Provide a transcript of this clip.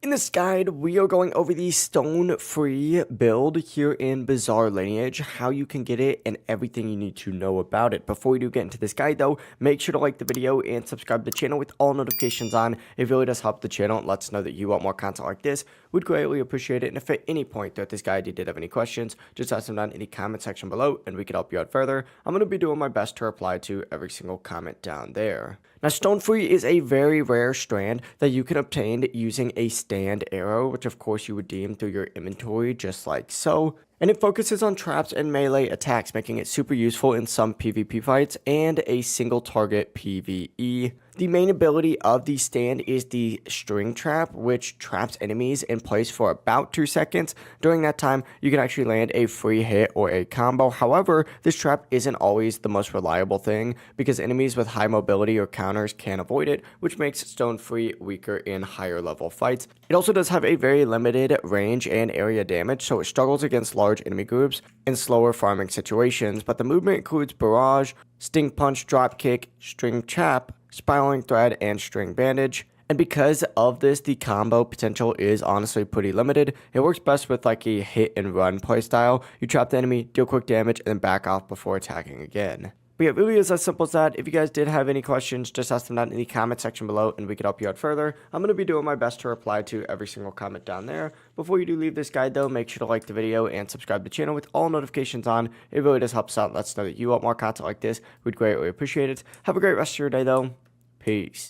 In this guide, we are going over the stone-free build here in Bizarre Lineage, how you can get it, and everything you need to know about it. Before we do get into this guide, though, make sure to like the video and subscribe to the channel with all notifications on. It really does help the channel and lets us know that you want more content like this. We'd greatly appreciate it, and if at any point throughout this guide you did have any questions, just ask them down in the comment section below, and we can help you out further. I'm going to be doing my best to reply to every single comment down there. Now, stone free is a very rare strand that you can obtain using a stand arrow, which of course you would deem through your inventory just like so. And it focuses on traps and melee attacks, making it super useful in some PvP fights and a single target PvE. The main ability of the stand is the string trap, which traps enemies in place for about 2 seconds. During that time, you can actually land a free hit or a combo. However, this trap isn't always the most reliable thing because enemies with high mobility or counters can avoid it, which makes stone free weaker in higher level fights. It also does have a very limited range and area damage, so it struggles against large enemy groups in slower farming situations, but the movement includes barrage, sting punch, drop kick, string trap, spiraling thread, and string bandage. And because of this, the combo potential is honestly pretty limited. It works best with like a hit and run playstyle. You trap the enemy, deal quick damage, and then back off before attacking again. But yeah, it really is as simple as that. If you guys did have any questions, just ask them down in the comment section below and we could help you out further. I'm going to be doing my best to reply to every single comment down there. Before you do leave this guide though, make sure to like the video and subscribe to the channel with all notifications on. It really does help us out. Let us know that you want more content like this. We'd greatly appreciate it. Have a great rest of your day though. Peace.